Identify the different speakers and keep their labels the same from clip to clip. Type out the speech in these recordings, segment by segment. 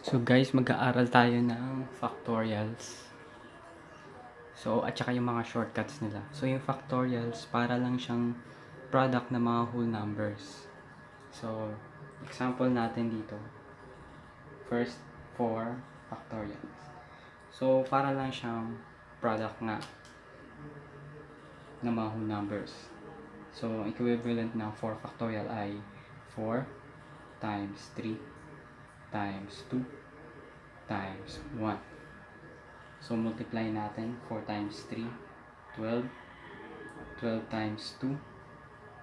Speaker 1: So guys, mag-aaral tayo ng factorials. So, at saka yung mga shortcuts nila. So, yung factorials, para lang siyang product ng mga whole numbers. So, example natin dito. First, 4 factorials. So, para lang siyang product nga ng mga whole numbers. So, equivalent ng 4 factorial ay 4 times 3 times 2 times 1. So, multiply natin. 4 times 3, 12. 12 times 2,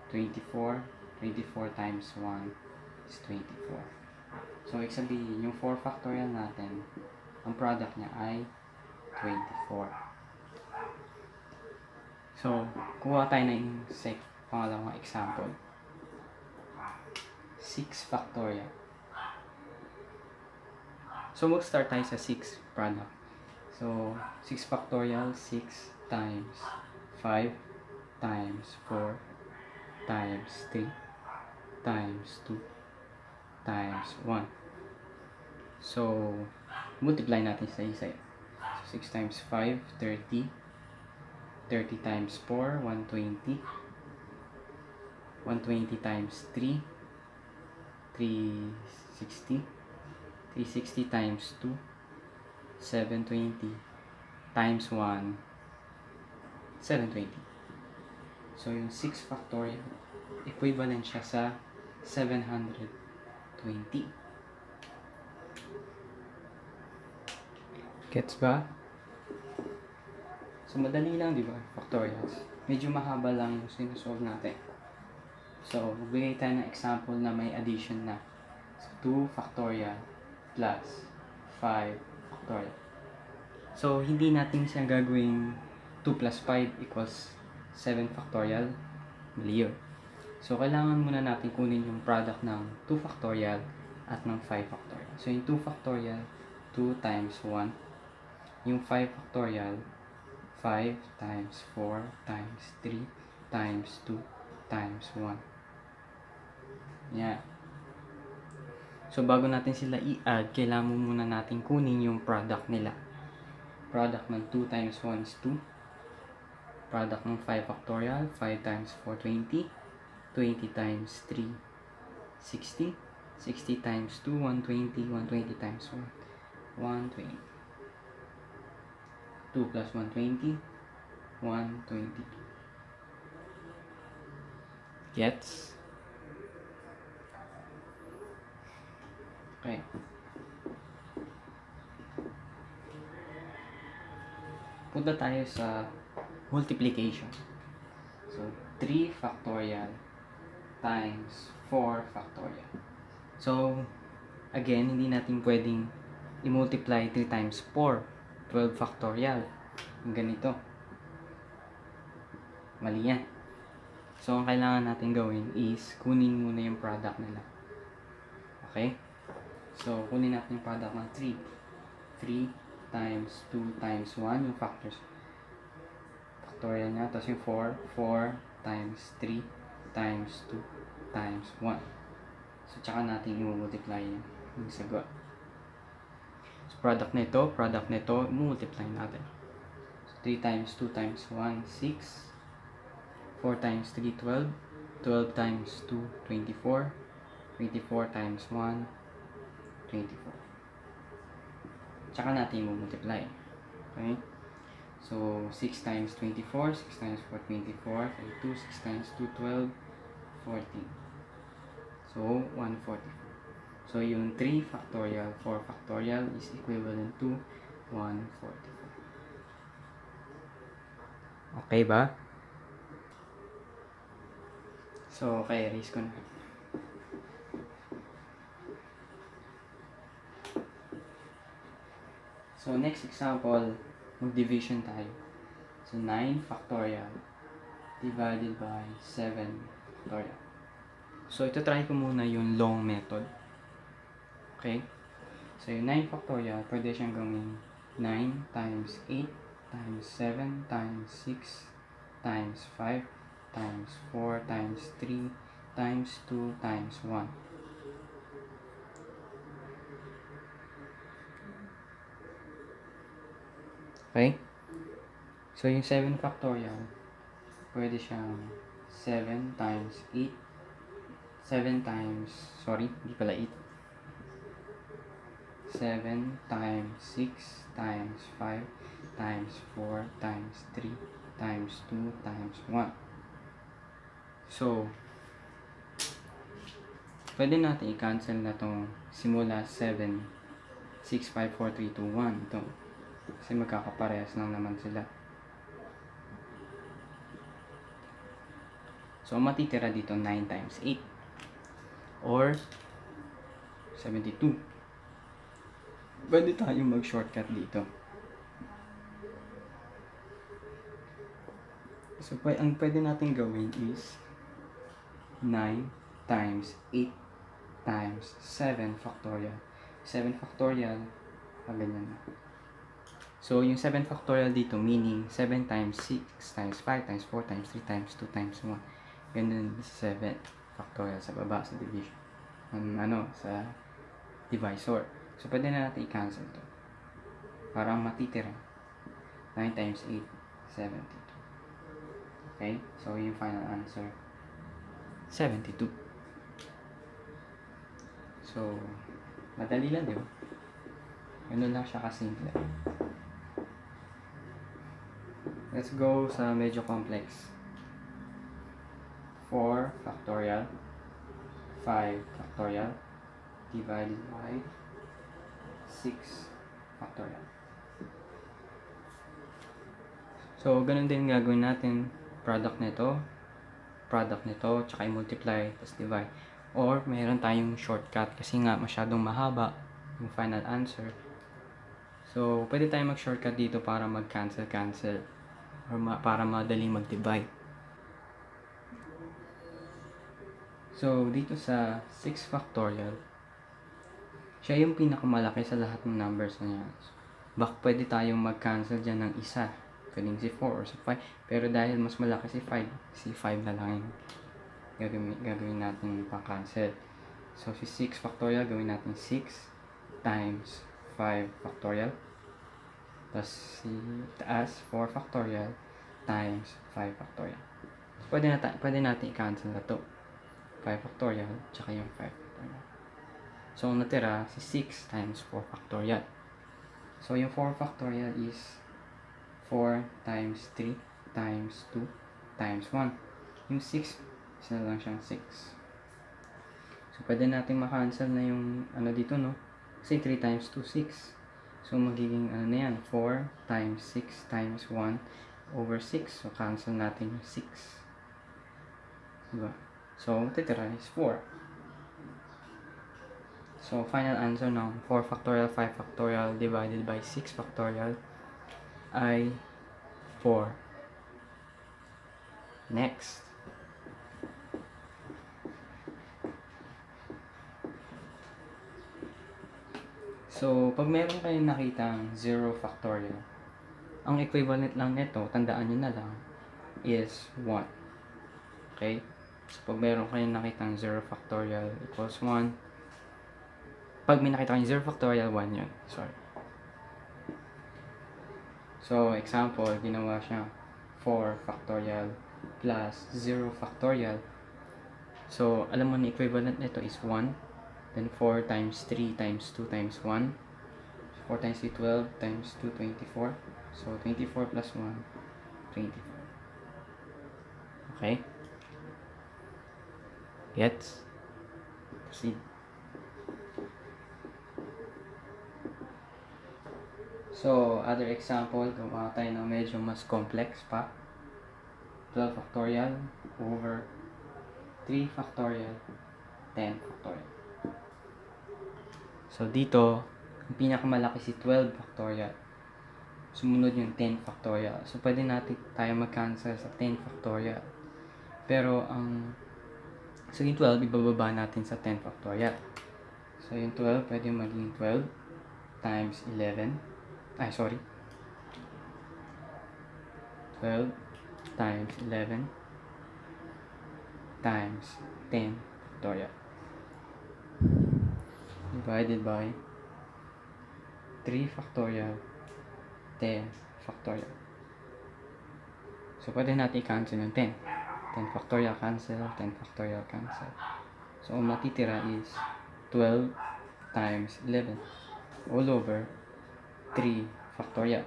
Speaker 1: 24. 24 times 1 is 24. So, ibig sabihin, yung 4 factorial natin, ang product niya ay 24. So, kuha tayo ng pangalawang example. 6 factorial. So, mag-start tayo sa 6 product. So, 6 factorial, 6 times 5 times 4 times 3 times 2 times 1. So, multiply natin sa isa. So, 6 times 5, 30. 30 times 4, 120. 120 times 3, 360. 360 times 2, 720. Times 1, 720. So, yung 6 factorial, equivalent siya sa 720. Gets ba? So, madali lang, di ba? Factorials. Medyo mahaba lang yung sinusolve natin. So, magbigay tayo ng example na may addition na. So, 2 factorial plus 5 factorial. So, hindi natin siya gagawing 2 plus 5 equals 7 factorial. Mali yun. So, kailangan muna natin kunin yung product ng 2 factorial at ng 5 factorial. So, yung 2 factorial, 2 times 1. Yung 5 factorial, 5 times 4 times 3 times 2 times 1. Yeah. So, bago natin sila i-add, kailangan muna natin kunin yung product nila. Product ng 2 times 1 is 2. Product ng 5 factorial, 5 times 4, 20. 20 times 3, 60. 60 times 2, 120. 120 times 1, 120. 2 plus 120, 122. Gets? Okay. Punta tayo sa multiplication. So, 3 factorial times 4 factorial. So, again, hindi natin pwedeng i-multiply 3 times 4. 12 factorial. Yung ganito. Mali yan. So, ang kailangan natin gawin is kunin muna yung product nila. Okay? So, kunin natin yung product ng 3. 3 times 2 times 1, yung factors. Factorial niya. Tapos yung 4. 4 times 3 times 2 times 1. So, tsaka natin i-multiply yung sagot. So, product nito, multiply natin. So, 3 times 2 times 1, 6. 4 times 3, 12. 12 times 2, 24. 24 times 1, 24. Tsaka natin i-multiply. Okay? So, 6 times 24, 6 times 4, 24. 2, 6 times 2, 12, 14. So, 144. So, yung 3 factorial, 4 factorial is equivalent to 144. Okay ba? So, okay, erase ko na. So, next example, mag-division tayo. So, 9 factorial divided by 7 factorial. So, ito try ko muna yung long method. Okay? So, yung 9 factorial, pwede siyang gawin 9 times 8 times 7 times 6 times 5 times 4 times 3 times 2 times 1. Okay? So, yung 7 factorial, pwede siyang 7 times 8. 7 times, sorry, hindi pala 8. 7 times 6 times 5 times 4 times 3 times 2 times 1. So, pwede natin i-cancel na itong simula 7, 6, 5, 4, 3, 2, 1. Ito. Kasi magkakaparehas lang naman sila. So, ang matitira dito 9 times 8 or 72. Pwede tayong mag-shortcut dito. So, ang pwede natin gawin is 9 times 8 times 7 factorial. 7 factorial, ganyan na. So, yung 7 factorial dito, meaning 7 times 6 times 5 times 4 times 3 times 2 times 1. Ganun 7 factorial sa baba, sa division. Sa divisor. So, pwede na natin i-cancel to. Para ang matitira, 9 times 8, 72. Okay? So, yung final answer, 72. So, madali lang, di ba? Ganun lang siya kasimple. Let's go sa medyo complex. 4 factorial, 5 factorial, divided by 6 factorial. So, ganun din gagawin natin. Product nito, tsaka i-multiply, tapos divide. Or, mayroon tayong shortcut kasi nga masyadong mahaba yung final answer. So, pwede tayong mag-shortcut dito para mag-cancel or para madaling mag-divide. So, dito sa 6 factorial, siya yung pinakamalaki sa lahat ng numbers na yan. Pwede tayong mag-cancel dyan ng isa. Pwedeng si 4 or si 5. Pero dahil mas malaki si 5, si 5 na lang yung gagawin natin pang-cancel. So, si 6 factorial, gawin natin 6 times 5 factorial. Tapos, si taas, 4 factorial times 5 factorial. So, pwede natin i-cancel na to. 5 factorial, tsaka yung 5 factorial. So, ang natira, si 6 times 4 factorial. So, yung 4 factorial is 4 times 3 times 2 times 1. Yung 6, isa na lang siyang 6. So, pwede natin ma-cancel na yung dito, no? Kasi 3 times 2, 6. So, magiging na yan? 4 times 6 times 1 over 6. So, cancel natin yung 6. Diba? So, titira is 4. So, final answer ng 4 factorial, 5 factorial divided by 6 factorial ay 4. Next. So, pag meron kayong nakitang 0 factorial, ang equivalent lang nito, tandaan nyo na lang, is 1. Okay? So, pag meron kayong nakitang 0 factorial equals 1, pag may nakita kayong 0 factorial, 1 yun. Sorry. So, example, ginawa siya 4 factorial plus 0 factorial. So, alam mo na equivalent nito is 1. Then, 4 times 3 times 2 times 1. 4 times 3, 12 times 2, 24. So, 24 plus 1, 24. Okay? Gets? Proceed. So, other example, gawa tayo ng medyo mas complex pa. 12 factorial over 3 factorial, 10 factorial. So, dito, yung pinakamalaki si 12 factorial. Sumunod yung 10 factorial. So, pwede natin tayo mag-cancel sa 10 factorial. Pero, so yung 12, ibababa natin sa 10 factorial. So, yung 12, pwede maging 12 times 11. 12 times 11 times 10 factorial divided by 3 factorial 10 factorial. So, pwede natin i-cancel yung 10. 10 factorial cancel, 10 factorial cancel. So, ang matitira is 12 times 11 all over 3 factorial.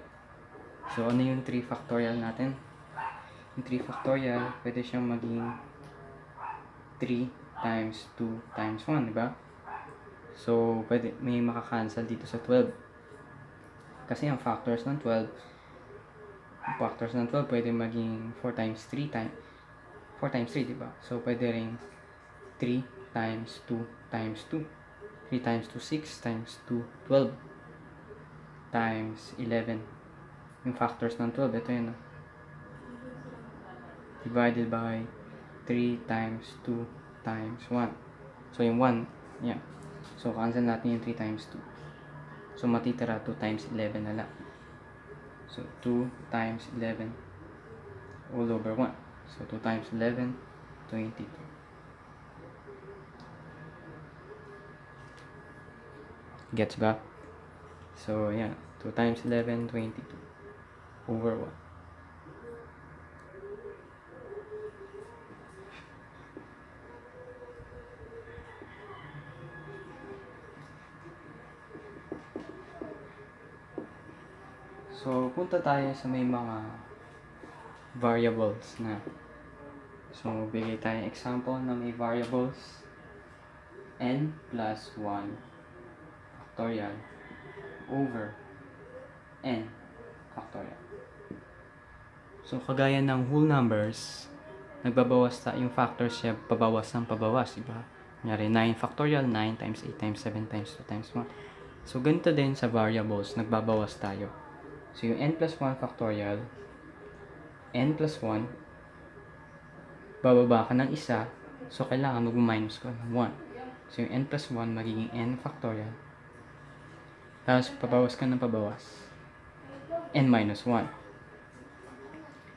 Speaker 1: So, ano yung 3 factorial natin? Yung 3 factorial, pwede siyang maging 3 times 2 times 1, diba? So, pwede, may makakancel dito sa 12. Kasi ang factors ng 12, pwede maging 4 times 3 times 4 times 3, diba? So, pwede rin 3 times 2 times 2. 3 times 2, 6 times 2, 12 times 11. Yung factors ng 12, ito yun. Divided by 3 times 2 times 1. So, yung 1, yeah. So, cancel natin yung 3 times 2. So, matitira 2 times 11 na lang. So, 2 times 11 all over 1. So, 2 times 11, 22. Gets ba? So, yeah. 2 times 11, 22 over 1. So, punta tayo sa may mga variables na. So, bigay tayo example na may variables n plus 1 factorial over n factorial. So, kagaya ng whole numbers, nagbabawas yung factors siya pabawas ng pabawas, diba? Kunyari, 9 factorial, 9 times 8 times 7 times 2 times 1. So, ganito din sa variables, nagbabawas tayo. So, yung n plus 1 factorial, n plus 1, bababa ka ng isa, so kailangan mag-minus ko ng 1. So, yung n plus 1 magiging n factorial. Tapos, pabawas ka ng pabawas, n minus 1.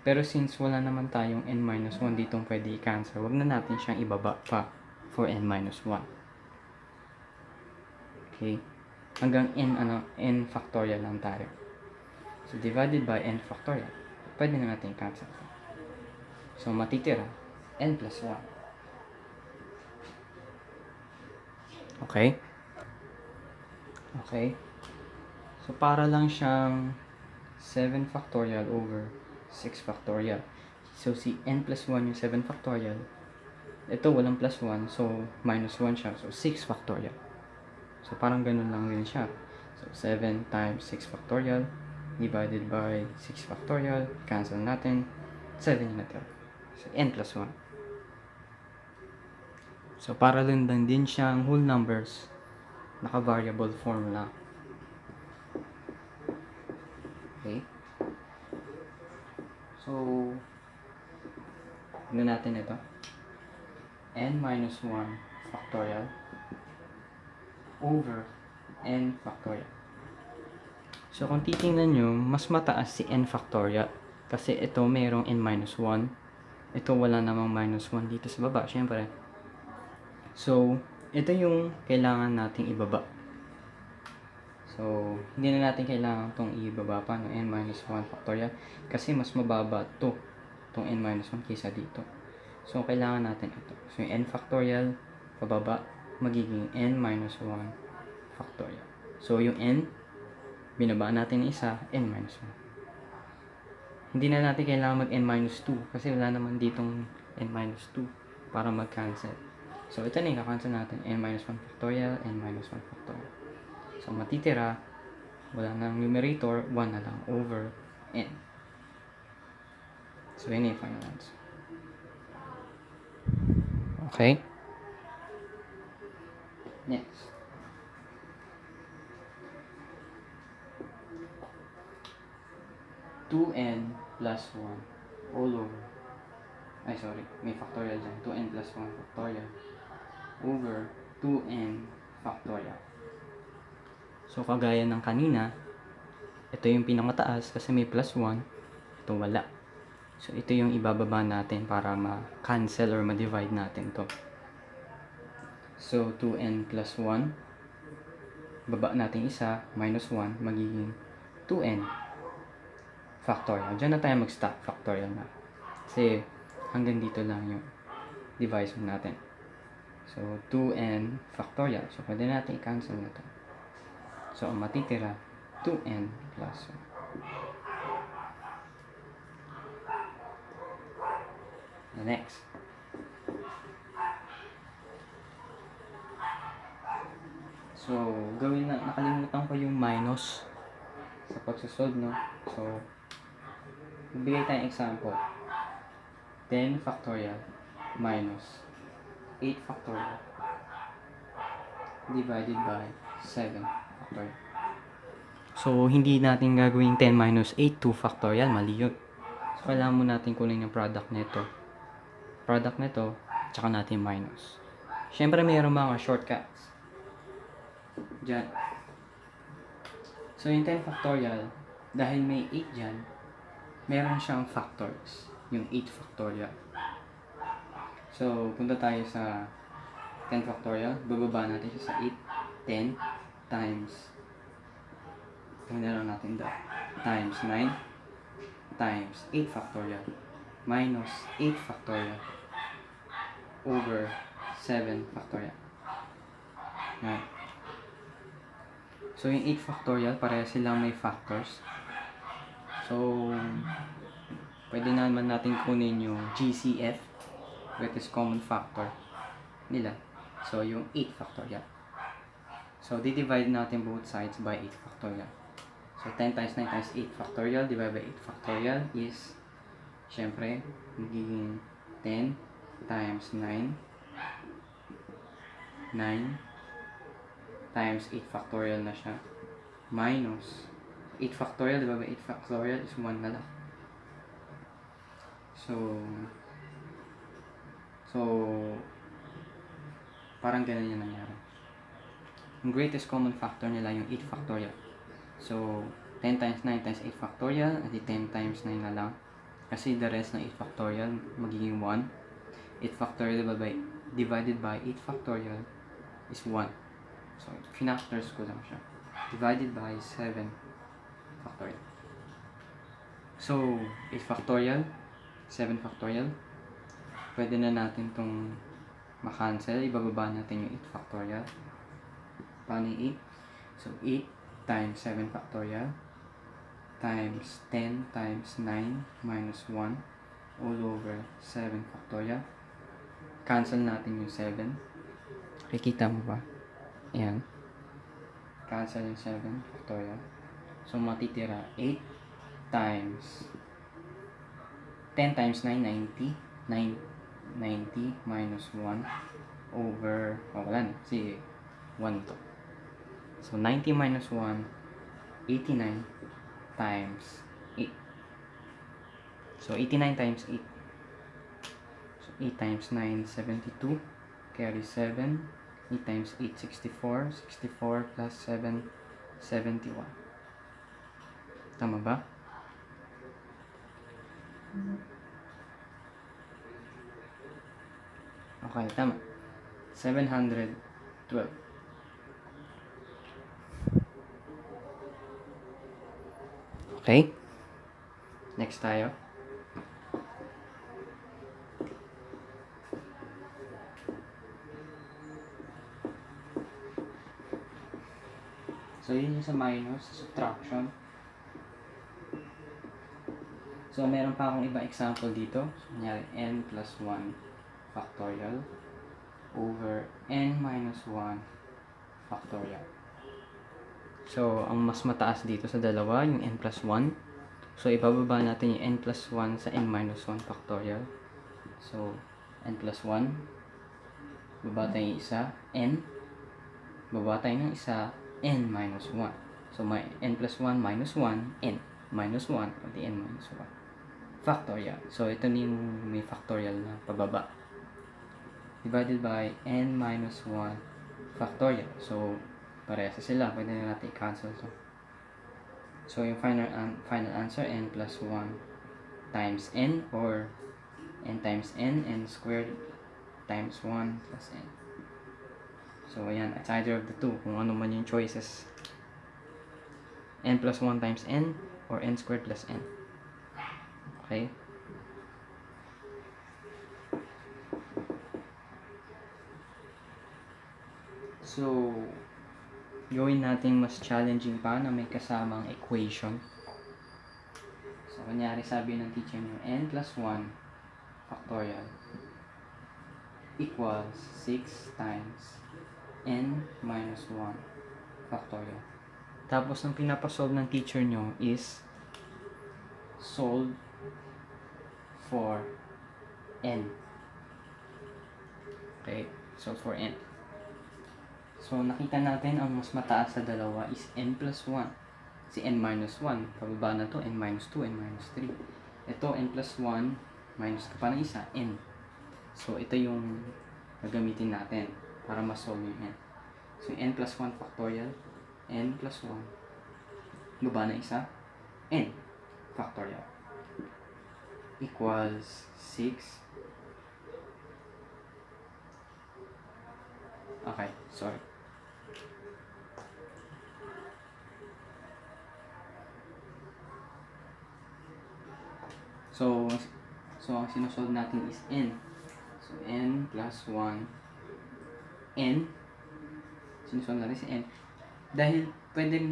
Speaker 1: Pero since wala naman tayong n minus 1 ditong pwede i-cancel, wag na natin siyang ibaba pa for n minus 1. Okay? Hanggang n factorial lang tayo. So, divided by n factorial, pwede na natin i-cancel. So, matitira, n plus 1. Okay? Okay? So, para lang siyang 7 factorial over 6 factorial. So, si n plus 1 yung 7 factorial. Ito, walang plus 1. So, minus 1 siya. So, 6 factorial. So, parang ganun lang din siya. So, 7 times 6 factorial divided by 6 factorial. Cancel natin. 7 yung natira. So, n plus 1. So, para lang din siyang whole numbers. Naka-variable form lang. Okay? So, ano natin ito? N minus 1 factorial over n factorial. So, kung titingnan nyo, mas mataas si n factorial. Kasi ito, mayroong n minus 1. Ito, wala namang minus 1 dito sa baba, syempre. So, ito yung kailangan nating ibaba. So, hindi na natin kailangan itong ibaba pa ng n minus 1 factorial. Kasi mas mababa itong n minus 1 kaysa dito. So, kailangan natin ito. So, yung n factorial, pababa, magiging n minus 1 factorial. So, yung n, binaba natin isa, n minus 1. Hindi na natin kailangan mag n minus 2 kasi wala naman ditong n minus 2 para mag-cancel. So, ito na yung kakancel natin, n minus 1 factorial, n minus 1 factorial. So, matitira, wala nang numerator, 1 na lang over n. So, yun yung final answer. Okay? Next. (2n plus 1 all over) may factorial dyan. 2n plus 1 factorial over 2n factorial. So, kagaya ng kanina, ito yung pinakamataas kasi may plus 1, ito wala. So, ito yung ibababa natin para ma-cancel or ma-divide natin to. So, 2n plus 1, baba natin isa, minus 1, magiging 2n factorial. Diyan na tayo mag-stop factorial na. Kasi hanggang dito lang yung divisor natin. So, 2n factorial. So, pwede natin i-cancel na to. So, ang matitira, 2n plus 1. The next. So, gawin na, nakalimutan ko yung minus sa pagsasolve, no? So, magbigay tayong example. 10 factorial minus 8 factorial divided by 7 factorial. So, hindi natin gagawin 10 minus 8, 2 factorial. Mali yun. So, kailangan mo natin kunin yung product nito. Product nito, tsaka natin minus. Siyempre, mayroon mga shortcuts. Diyan. So, yung 10 factorial, dahil may 8 dyan, meron siyang factors. Yung 8 factorial. So, punta tayo sa 10 factorial. Bababa natin siya sa 8. 10 times, lang natin da, times 9 times 8 factorial minus 8 factorial over 7 factorial. Yan. So, yung 8 factorial, pareha silang may factors. So, pwede naman natin kunin yung GCF, greatest common factor nila. So, yung 8 factorial. So, di-divide natin both sides by 8 factorial. So, 10 times 9 times 8 factorial divided by 8 factorial is, syempre, magiging 10 times 9 times 8 factorial na siya minus 8 factorial divided by 8 factorial is 1 na lang. So parang ganun yung nangyari. Yung greatest common factor nila yung 8 factorial. So 10 times 9 times 8 factorial, adi 10 times 9 na lang. Kasi the rest ng 8 factorial magiging 1. 8 factorial divided by 8 factorial is 1. So, finactors ko lang siya. Divided by 7 factorial. So, 8 factorial, 7 factorial. Pwede na natin itong makancel. Ibababa natin yung 8 factorial. Paano yung 8? So, 8 times 7 factorial times 10 times 9 minus 1 all over 7 factorial. Cancel natin yung 7. Kikita mo ba? Ayan. Cancel yung 7 factorial. So, matitira 8 times 10 times 9, 90. 90 minus 1 over, wala na. Kasi 1 to. So, 90 minus 1, 89 times 8. So, 89 times 8. So, 8 times 9, 72. Carry 7. 8 times 8, 64. 64 plus 7, 71. Tama ba? Okay, tama. 712. Okay? Next tayo. So, yun yung sa minus, subtraction. So, meron pa akong ibang example dito. So, kunyari, n plus 1 factorial over n minus 1 factorial. So, ang mas mataas dito sa dalawa, yung n plus 1. So, ibababa natin yung n plus 1 sa n minus 1 factorial. So, n plus 1. Baba tayo yung isa, n. Baba tayo ng isa, n minus 1. So, may n plus 1 minus 1, n minus 1, o di n minus 1. Factorial. So, ito na yung may factorial na pababa. Divided by n minus 1 factorial. So, parehas sila. Pwede na natin i-cancel to. So, yung final answer, n plus 1 times n, or n times n squared times 1 plus n. So, ayan. It's either of the two. Kung ano man yung choices. N plus 1 times n, or n squared plus n. Okay? So, gawin natin mas challenging pa na may kasamang equation. So, kunyari sabi ng teacher nyo, n plus 1 factorial equals 6 times n minus 1 factorial. Tapos, ang pinapasolve ng teacher nyo is solve for n. Okay? Solve for n. So, nakita natin ang mas mataas sa dalawa is n plus 1. Si n minus 1, pababa na to, n minus 2, n minus 3. Ito, n plus 1, minus ka pa ng isa, n. So, ito yung gagamitin natin para ma-solve yung n. So, n plus 1 factorial, n plus 1, baba na isa, n factorial, equals 6. Okay, sorry. So ang sinusolve natin is n. So, n plus 1, n. Sinusolve natin si n. Dahil pwede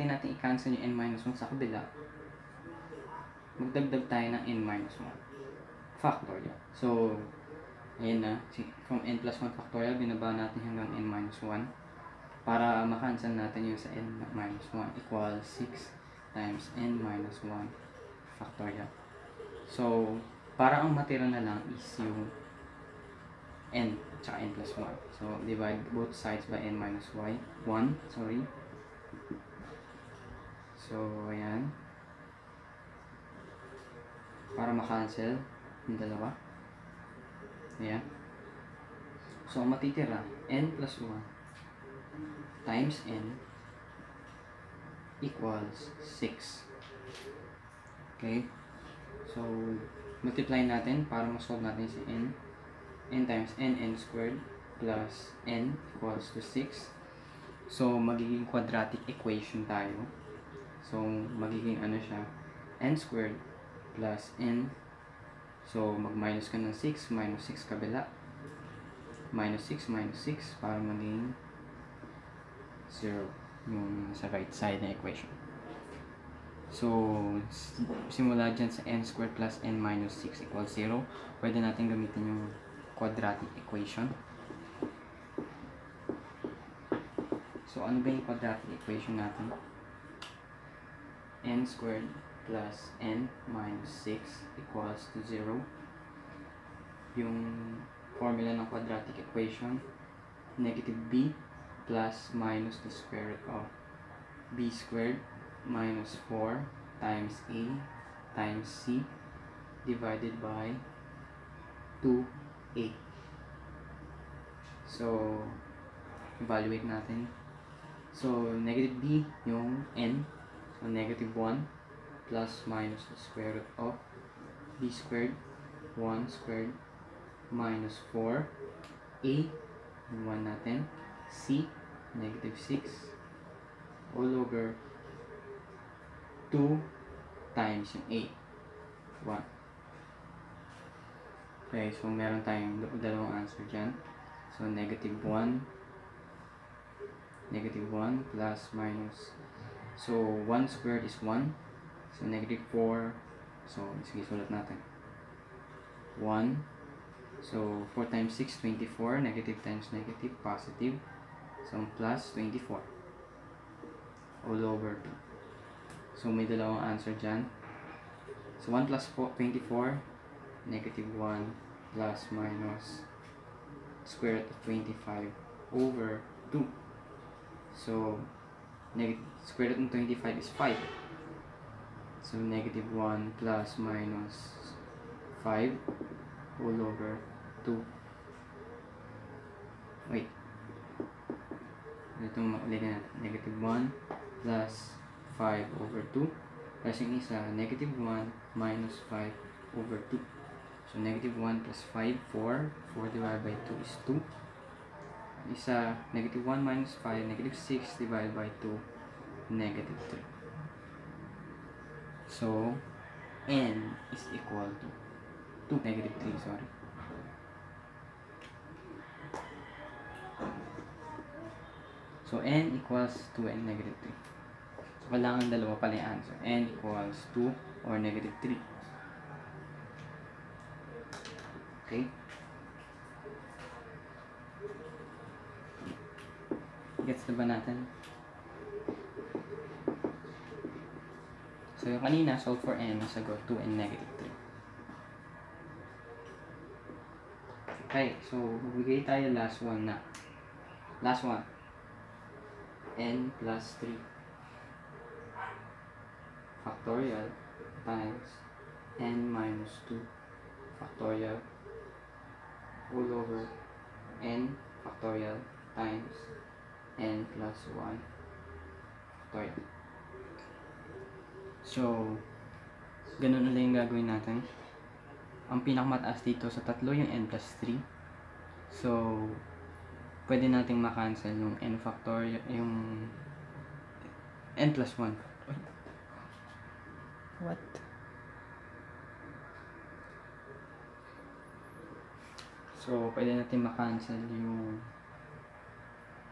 Speaker 1: natin i-cancel yung n minus 1 sa kabila, magdagdag tayo ng n minus 1 factorial. So, ayan na. From n plus 1 factorial, binaba natin hanggang n minus 1 para makancel natin yung sa n minus 1 equals 6 times n minus 1 factorial. So, para ang matira na lang is yung n tsaka n plus 1. So, divide both sides by n minus 1. Sorry. So, ayan. Para makancel yung dalawa. Ayan. So, ang matitira, n plus 1 times n equals 6. Okay? So, multiply natin para ma-solve natin si n. N times n squared plus n equals to 6. So, magiging quadratic equation tayo. So, magiging ano siya, n squared plus n. So, mag-minus ka ng 6, minus 6 kabila. Minus 6, minus 6 para maging 0 yung sa right side na equation. So, simula dyan sa n squared plus n minus 6 equals 0, pwede natin gamitin yung quadratic equation. So, ano ba yung quadratic equation natin? N squared plus n minus 6 equals to 0. Yung formula ng quadratic equation, negative b plus minus the square root of b squared minus 4 times a times c divided by 2a. So, evaluate natin. So, negative b yung n. So, negative 1 plus minus the square root of b squared 1 squared minus 4 a yung 1 natin, c negative 6 all over 2 times yung a 1. Okay, so meron tayong dalawang answer dyan. So negative 1 plus minus, so 1 squared is 1, so negative 4, so sige sulat natin 1, so 4 times 6 24, negative times negative positive, so plus 24 all over 2. So may dalawang answer dyan. So 1 plus 24, negative 1 plus minus square root of 25 over 2. So square root of 25 is 5. So negative 1 plus minus 5 all over 2. Wait. Ito ulitin natin. Negative 1 plus 5 over 2. Plus yung isa, negative 1 minus 5 over 2. So negative 1 plus 5, 4. 4 divided by 2 is 2. Isa, negative 1 minus 5, negative 6 divided by 2, negative 3. So, n is equal to 2, negative 3, sorry. So, n equals 2 and negative 3. So, kailangan dalawa pala yung answer. N equals 2 or negative 3. Okay? Gets na ba natin? So, yung kanina, solve for n, nasagot 2 and negative 3. Okay, so, magbigay tayo last one na. Last one. N plus 3 factorial times n minus 2 factorial all over n factorial times n plus 1 factorial. So, ganun ulit yung gagawin natin. Ang pinakamataas dito sa tatlo yung n plus 3. So, pwede nating makancel yung n factorial, yung n plus 1. What? So, pwede natin makancel yung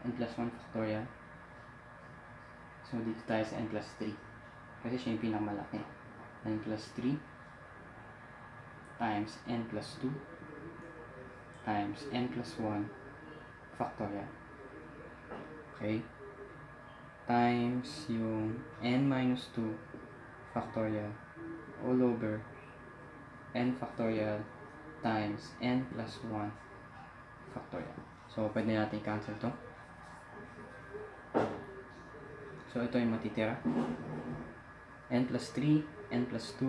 Speaker 1: n plus 1 factorial. So, dito tayo sa n plus 3. Kasi siya yung pinakamalaki. n plus 3 times n plus 2 times n plus 1 factorial. Okay? Times yung n minus 2 factorial all over n factorial times n plus 1 factorial. So, pwede natin cancel to. So, ito yung matitira. N plus 3, n plus 2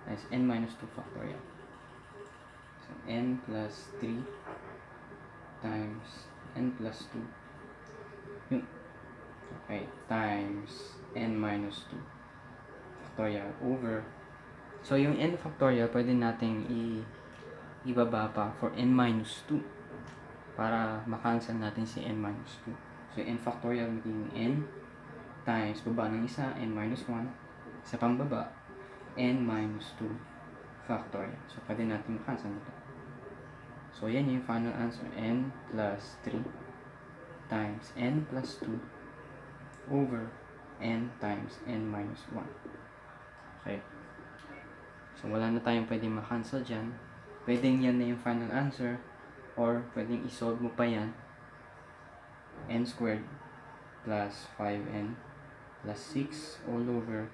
Speaker 1: times n minus 2 factorial. So, n plus 3 times n plus 2 yung okay, times n minus 2 factorial over, so yung n factorial pwede nating ibaba pa for n minus 2 para makancel natin si n minus 2. So n factorial magiging n times baba ng isa, n minus 1, sa pambaba n minus 2 factorial. So pwede natin makancel ito. So, yan yung final answer. N plus 3 times n plus 2 over n times n minus 1. Okay. So, wala na tayong pwedeng makancel dyan. Pwedeng yan na yung final answer or pwedeng isolve mo pa yan. N squared plus 5n plus 6 all over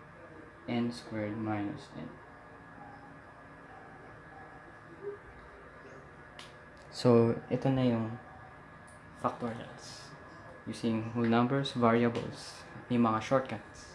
Speaker 1: n squared minus n. So, ito na yung factorials. Using whole numbers, variables, may mga shortcuts.